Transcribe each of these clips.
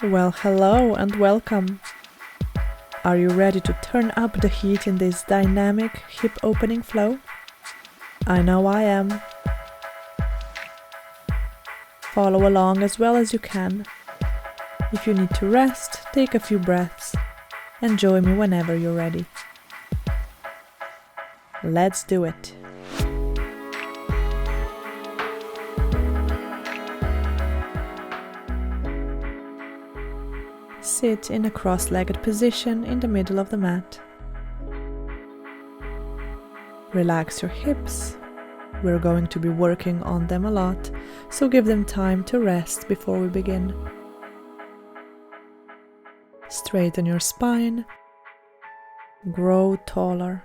Well, hello and welcome. Are you ready to turn up the heat in this dynamic hip opening flow? I know I am. Follow along as well as you can. If you need to rest, take a few breaths and join me whenever you're ready. Let's do it. Sit in a cross-legged position in the middle of the mat. Relax your hips. We're going to be working on them a lot, so give them time to rest before we begin. Straighten your spine. Grow taller.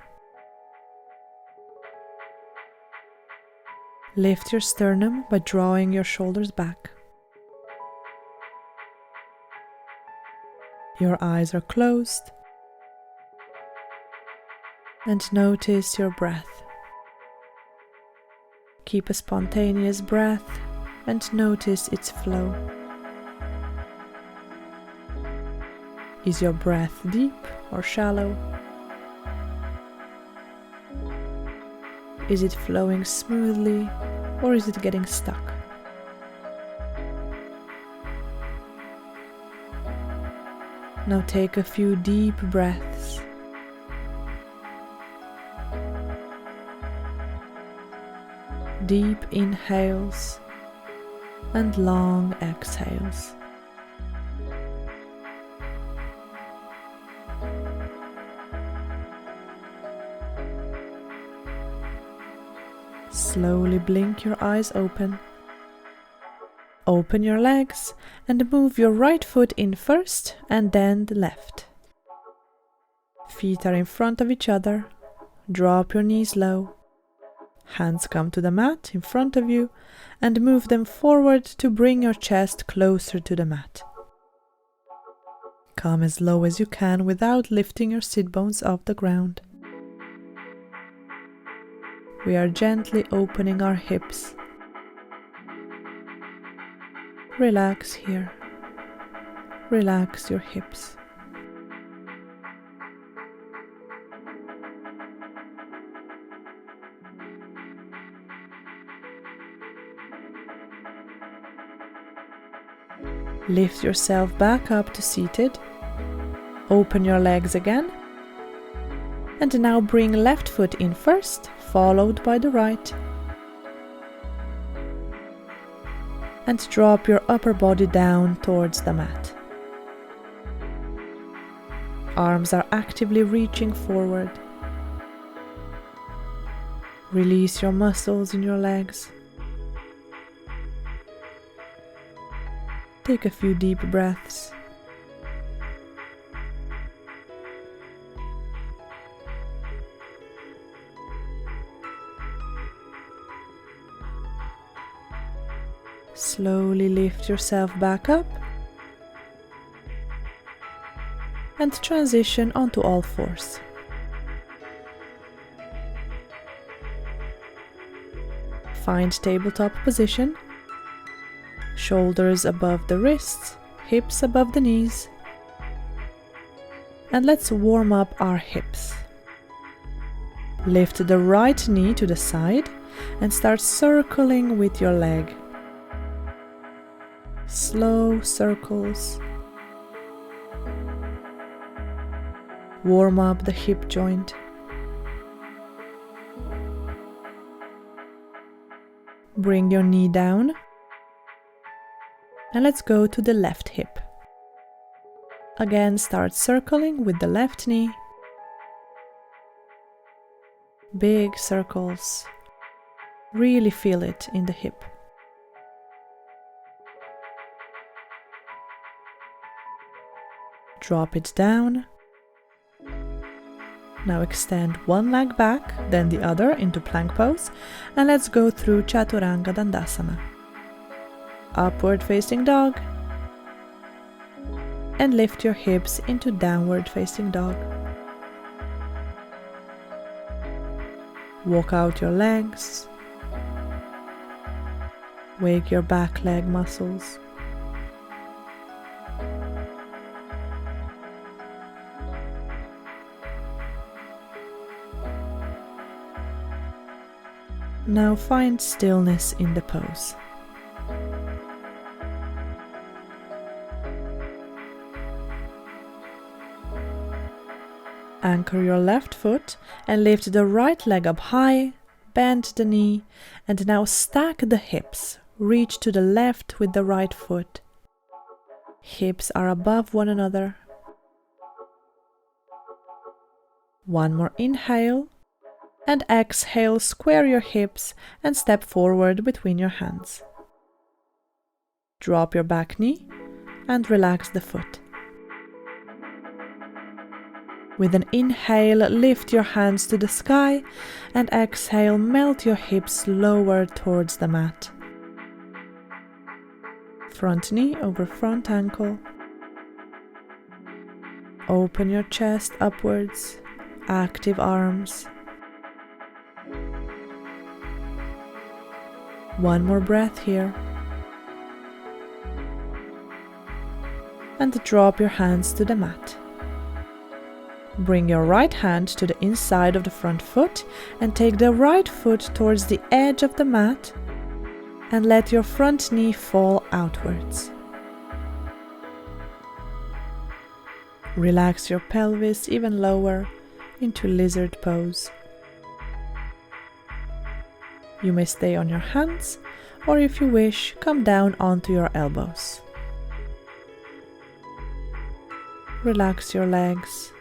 Lift your sternum by drawing your shoulders back. Your eyes are closed. And notice your breath. Keep a spontaneous breath and notice its flow. Is your breath deep or shallow? Is it flowing smoothly or is it getting stuck? Now take a few deep breaths. Deep inhales and long exhales. Slowly blink your eyes open. Open your legs and move your right foot in first and then the left. Feet are in front of each other. Drop your knees low. Hands come to the mat in front of you and move them forward to bring your chest closer to the mat. Come as low as you can without lifting your sit bones off the ground. We are gently opening our hips. Relax here. Relax your hips. Lift yourself back up to seated. Open your legs again. And now bring left foot in first, followed by the right. And drop your upper body down towards the mat. Arms are actively reaching forward. Release your muscles in your legs. Take a few deep breaths. Slowly lift yourself back up and transition onto all fours. Find tabletop position. Shoulders above the wrists, hips above the knees. And let's warm up our hips. Lift the right knee to the side and start circling with your leg. Slow circles. Warm up the hip joint. Bring your knee down. And let's go to the left hip. Again, start circling with the left knee. Big circles. Really feel it in the hip. Drop it down. Now extend one leg back, then the other into plank pose, and let's go through Chaturanga Dandasana. Upward facing dog, and lift your hips into downward facing dog. Walk out your legs. Wake your back leg muscles. Now find stillness in the pose. Anchor your left foot and lift the right leg up high, bend the knee, and now stack the hips. Reach to the left with the right foot. Hips are above one another. One more inhale, and exhale, square your hips and step forward between your hands. Drop your back knee and relax the foot. With an inhale, lift your hands to the sky, and exhale, melt your hips lower towards the mat. Front knee over front ankle. Open your chest upwards, active arms. One more breath here. And drop your hands to the mat. Bring your right hand to the inside of the front foot and take the right foot towards the edge of the mat and let your front knee fall outwards. Relax your pelvis even lower into lizard pose. You may stay on your hands, or if you wish, come down onto your elbows. Relax your legs.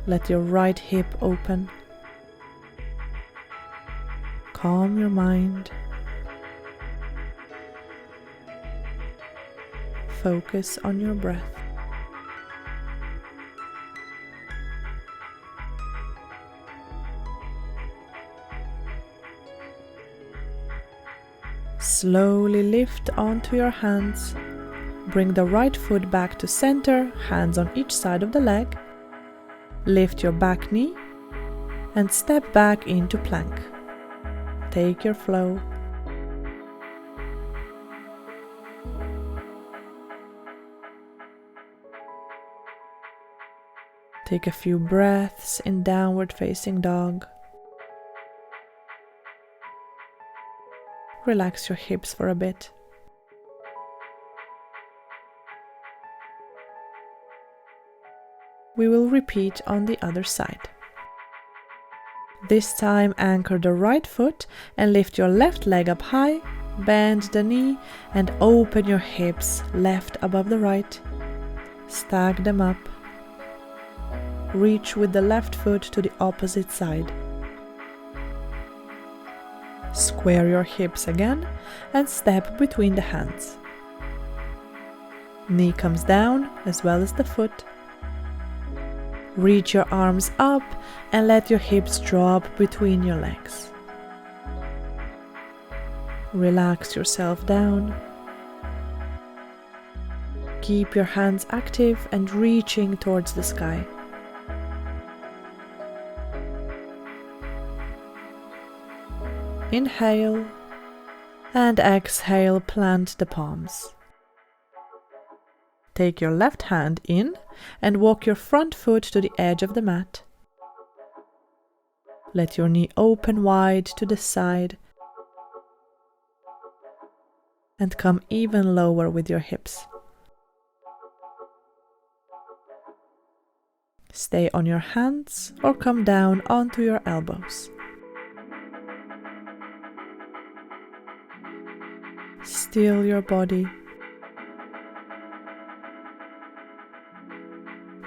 Let your right hip open. Calm your mind. Focus on your breath. Slowly lift onto your hands. Bring the right foot back to center, hands on each side of the leg. Lift your back knee and step back into plank. Take your flow. Take a few breaths in downward facing dog. Relax your hips for a bit. We will repeat on the other side. This time anchor the right foot and lift your left leg up high, bend the knee and open your hips left above the right. Stack them up. Reach with the left foot to the opposite side. Square your hips again and step between the hands. Knee comes down as well as the foot. Reach your arms up and let your hips drop between your legs. Relax yourself down. Keep your hands active and reaching towards the sky. Inhale and exhale, plant the palms. Take your left hand in and walk your front foot to the edge of the mat. Let your knee open wide to the side and come even lower with your hips. Stay on your hands or come down onto your elbows. Still your body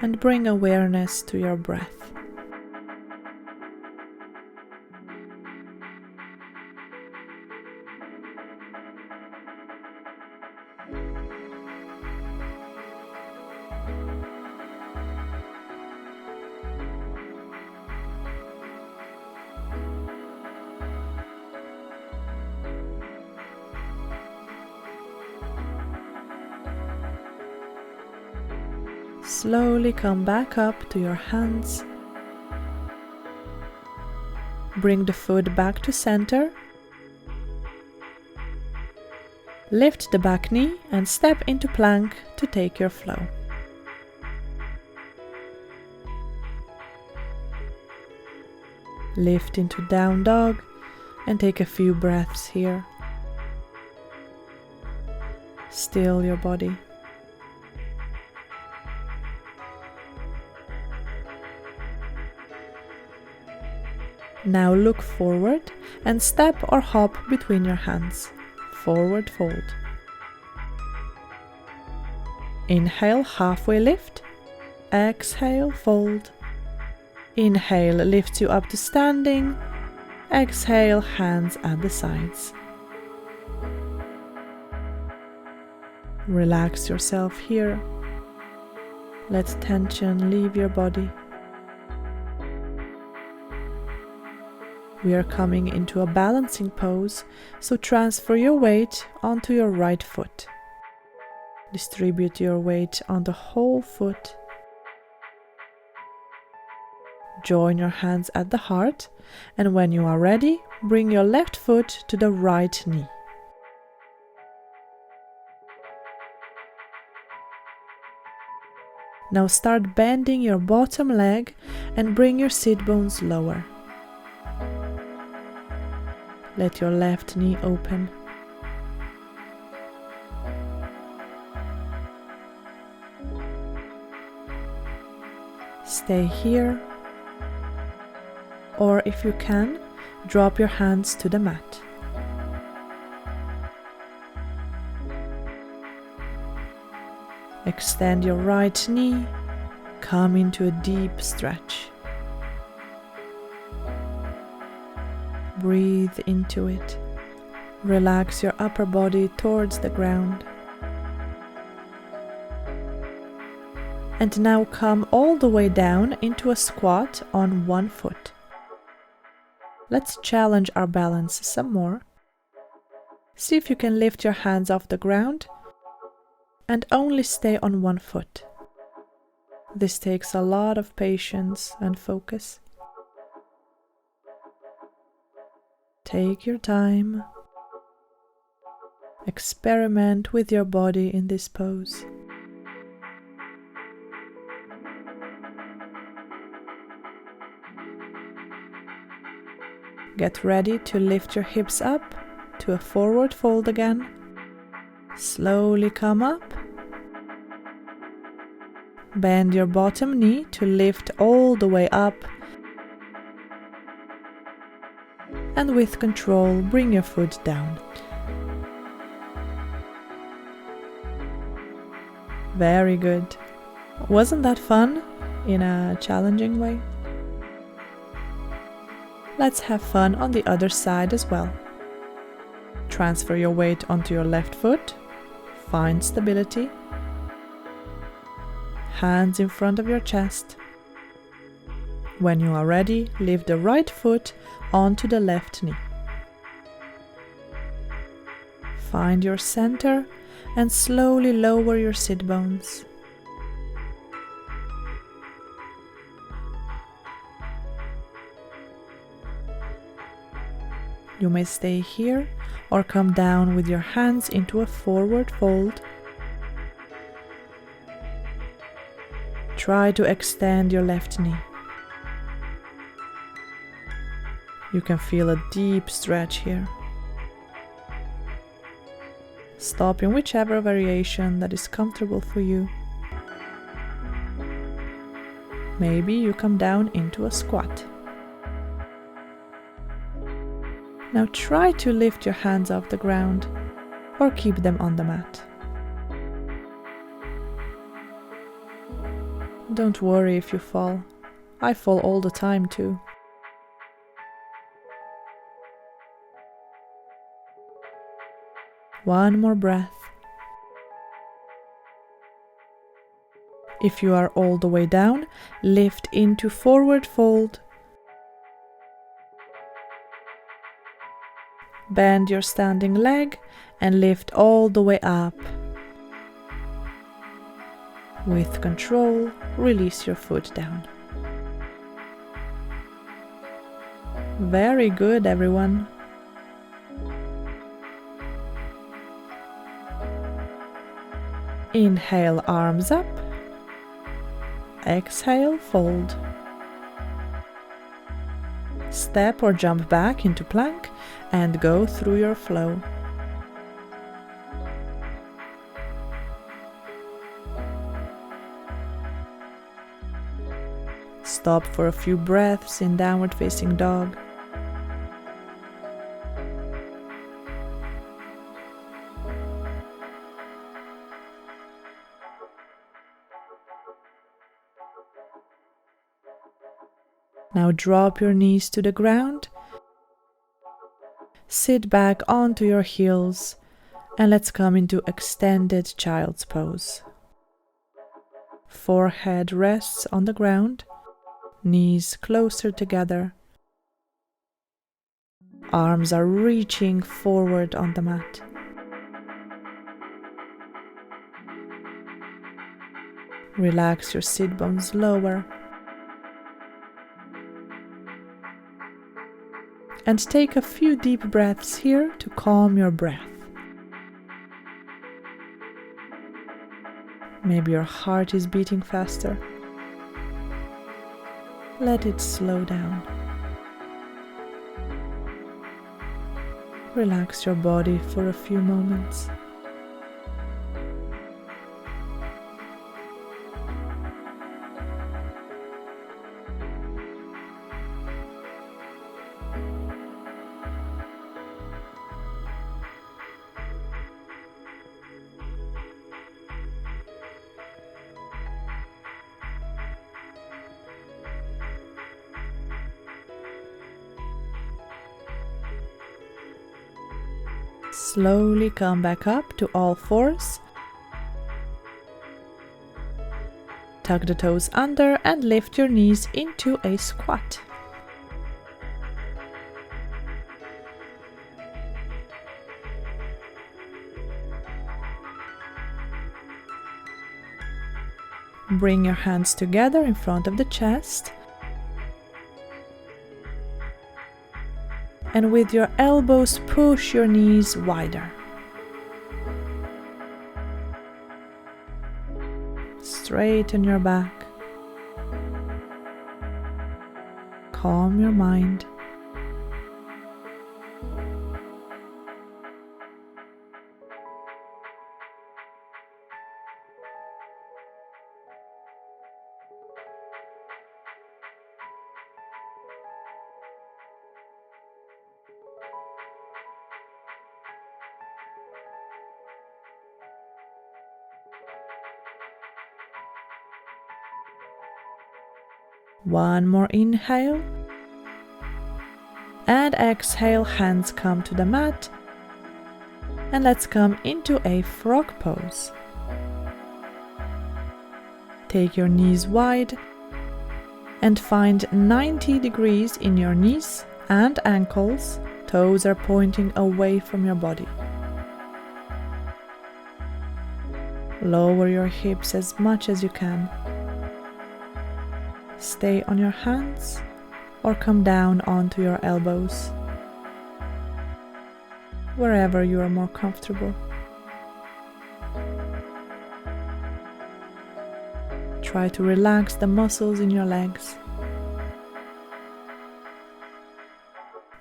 and bring awareness to your breath. Slowly come back up to your hands. Bring the foot back to center. Lift the back knee and step into plank to take your flow. Lift into down dog and take a few breaths here. Still your body. Now look forward and step or hop between your hands. Forward fold. Inhale, halfway lift. Exhale, fold. Inhale lifts you up to standing. Exhale, hands at the sides. Relax yourself here. Let tension leave your body. We are coming into a balancing pose, so transfer your weight onto your right foot. Distribute your weight on the whole foot. Join your hands at the heart, and when you are ready, bring your left foot to the right knee. Now start bending your bottom leg and bring your sit bones lower. Let your left knee open. Stay here, or if you can, drop your hands to the mat. Extend your right knee, come into a deep stretch. Breathe into it. Relax your upper body towards the ground. And now come all the way down into a squat on one foot. Let's challenge our balance some more. See if you can lift your hands off the ground and only stay on one foot. This takes a lot of patience and focus. Take your time. Experiment with your body in this pose. Get ready to lift your hips up to a forward fold again. Slowly come up. Bend your bottom knee to lift all the way up. And with control, bring your foot down. Very good. Wasn't that fun in a challenging way? Let's have fun on the other side as well. Transfer your weight onto your left foot. Find stability. Hands in front of your chest. When you are ready, lift the right foot onto the left knee. Find your center and slowly lower your sit bones. You may stay here or come down with your hands into a forward fold. Try to extend your left knee. You can feel a deep stretch here. Stop in whichever variation that is comfortable for you. Maybe you come down into a squat. Now try to lift your hands off the ground or keep them on the mat. Don't worry if you fall. I fall all the time too. One more breath. If you are all the way down, lift into forward fold. Bend your standing leg and lift all the way up. With control, release your foot down. Very good, everyone. Inhale, arms up. Exhale, fold. Step or jump back into plank and go through your flow. Stop for a few breaths in downward facing dog. Now drop your knees to the ground, sit back onto your heels, and let's come into extended child's pose. Forehead rests on the ground, knees closer together. Arms are reaching forward on the mat. Relax your sit bones lower. And take a few deep breaths here to calm your breath. Maybe your heart is beating faster. Let it slow down. Relax your body for a few moments. Slowly come back up to all fours. Tuck the toes under and lift your knees into a squat. Bring your hands together in front of the chest. And with your elbows, push your knees wider. Straighten your back. Calm your mind. One more inhale. And exhale, hands come to the mat. And let's come into a frog pose. Take your knees wide and find 90 degrees in your knees and ankles. Toes are pointing away from your body. Lower your hips as much as you can. Stay on your hands or come down onto your elbows, wherever you are more comfortable. Try to relax the muscles in your legs.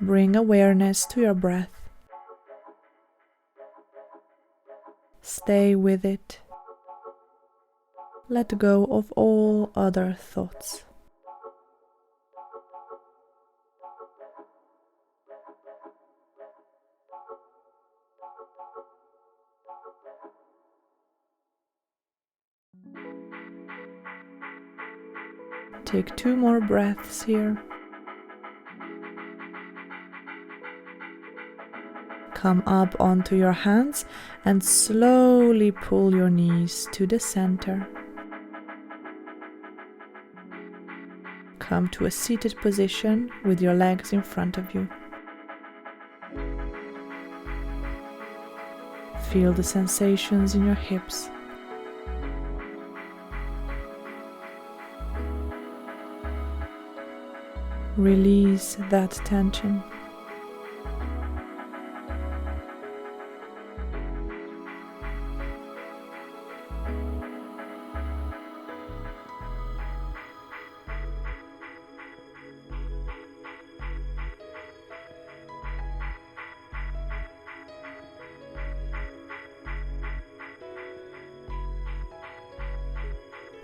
Bring awareness to your breath. Stay with it. Let go of all other thoughts. Take 2 more breaths here. Come up onto your hands and slowly pull your knees to the center. Come to a seated position with your legs in front of you. Feel the sensations in your hips. Release that tension.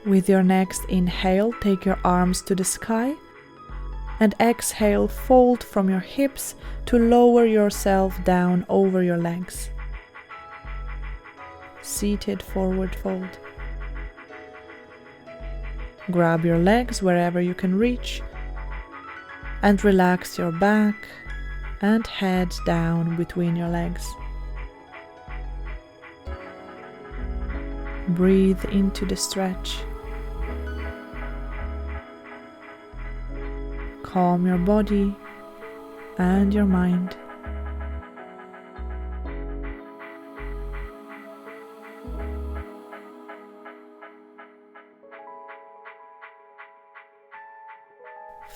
With your next inhale, take your arms to the sky, and exhale, fold from your hips to lower yourself down over your legs. Seated forward fold. Grab your legs wherever you can reach and relax your back and head down between your legs. Breathe into the stretch. Calm your body and your mind.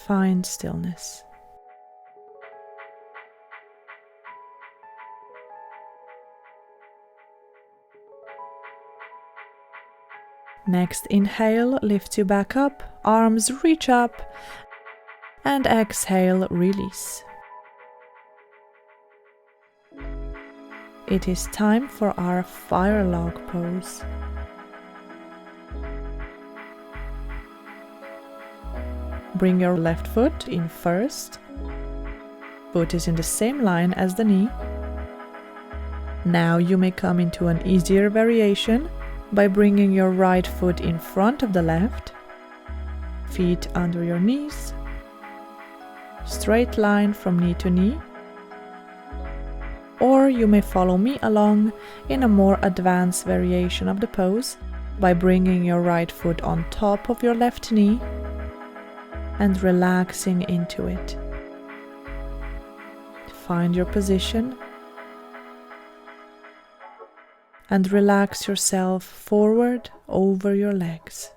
Find stillness. Next inhale, lift you back up, arms reach up, and exhale, release. It is time for our fire log pose. Bring your left foot in first. Foot is in the same line as the knee. Now you may come into an easier variation by bringing your right foot in front of the left, feet under your knees, straight line from knee to knee. Or you may follow me along in a more advanced variation of the pose by bringing your right foot on top of your left knee and relaxing into it. Find your position and relax yourself forward over your legs.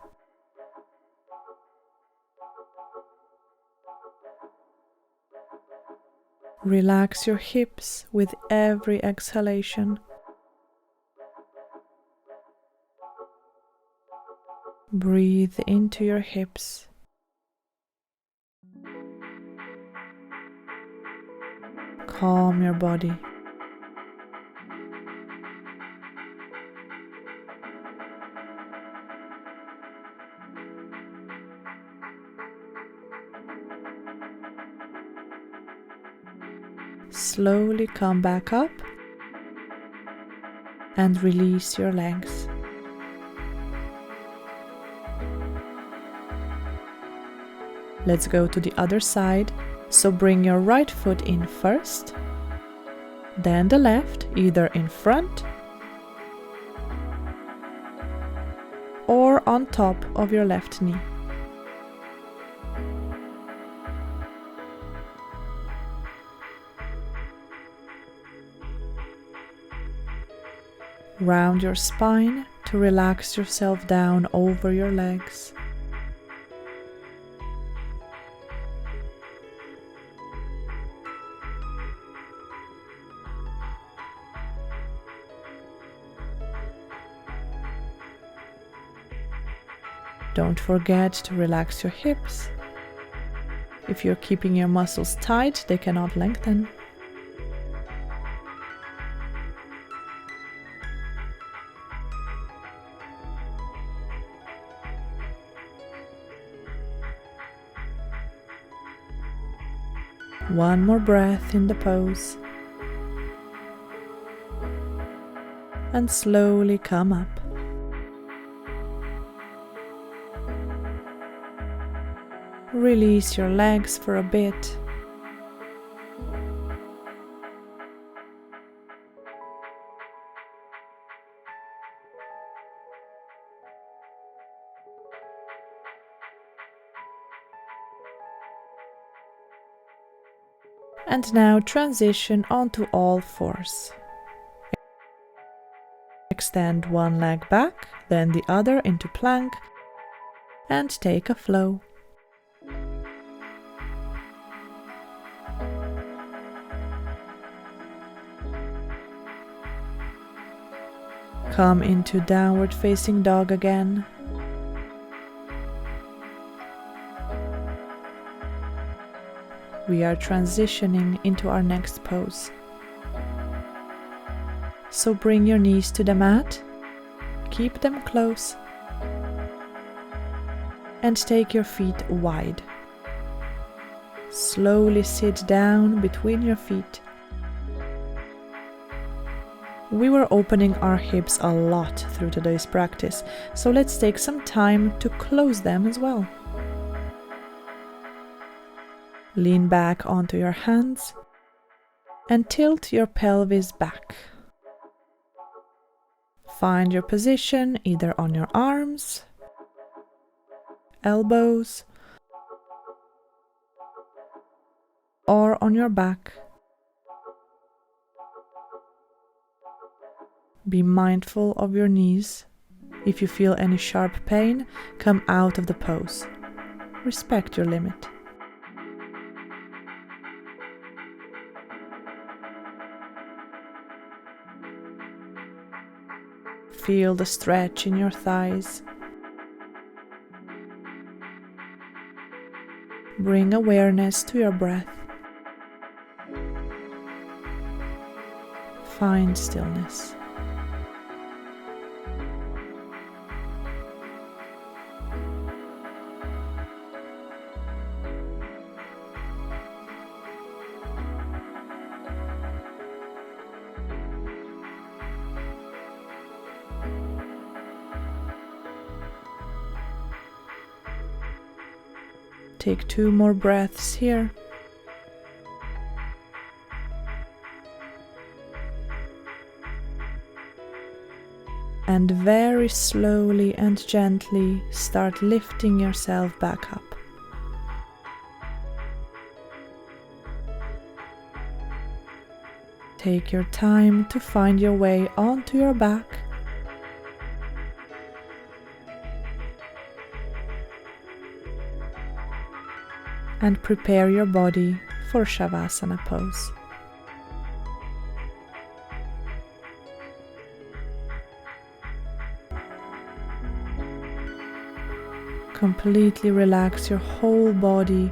Relax your hips with every exhalation. Breathe into your hips. Calm your body. Slowly come back up and release your legs. Let's go to the other side. So bring your right foot in first, then the left, either in front or on top of your left knee. Round your spine to relax yourself down over your legs. Don't forget to relax your hips. If you're keeping your muscles tight, they cannot lengthen. One more breath in the pose. And slowly come up. Release your legs for a bit. And now transition onto all fours. Extend one leg back, then the other into plank, and take a flow. Come into downward facing dog again. We are transitioning into our next pose. So bring your knees to the mat, keep them close, and take your feet wide. Slowly sit down between your feet. We were opening our hips a lot through today's practice, so let's take some time to close them as well. Lean back onto your hands and tilt your pelvis back. Find your position either on your arms, elbows, or on your back. Be mindful of your knees. If you feel any sharp pain, come out of the pose. Respect your limit. Feel the stretch in your thighs. Bring awareness to your breath. Find stillness. Take 2 more breaths here. And very slowly and gently start lifting yourself back up. Take your time to find your way onto your back. And prepare your body for Shavasana pose. Completely relax your whole body.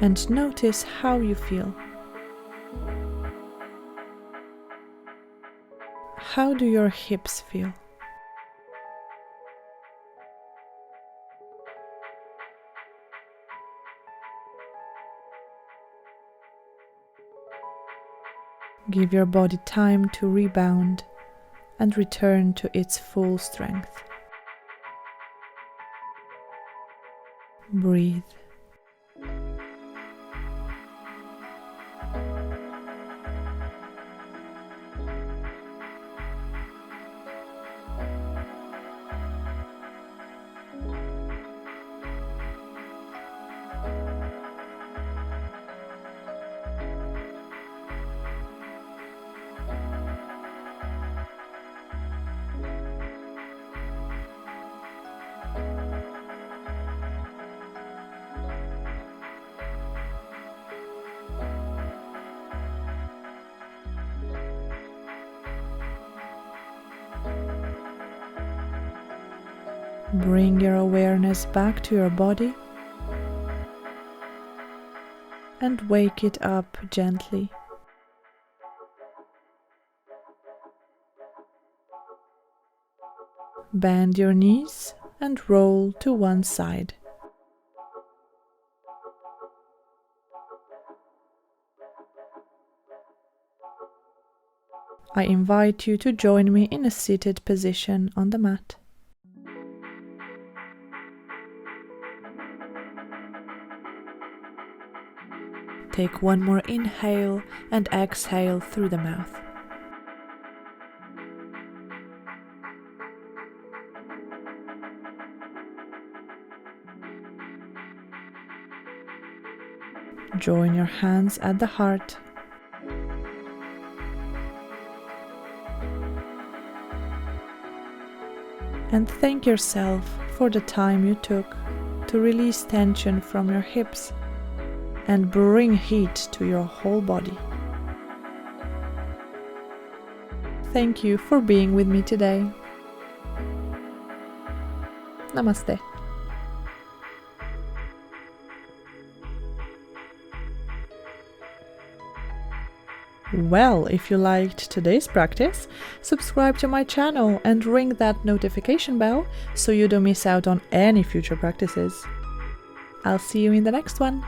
And notice how you feel. How do your hips feel? Give your body time to rebound and return to its full strength. Breathe. Bring your awareness back to your body and wake it up gently. Bend your knees and roll to one side. I invite you to join me in a seated position on the mat. Take 1 more inhale and exhale through the mouth. Join your hands at the heart. And thank yourself for the time you took to release tension from your hips and bring heat to your whole body. Thank you for being with me today. Namaste. Well, if you liked today's practice, subscribe to my channel and ring that notification bell so you don't miss out on any future practices. I'll see you in the next one.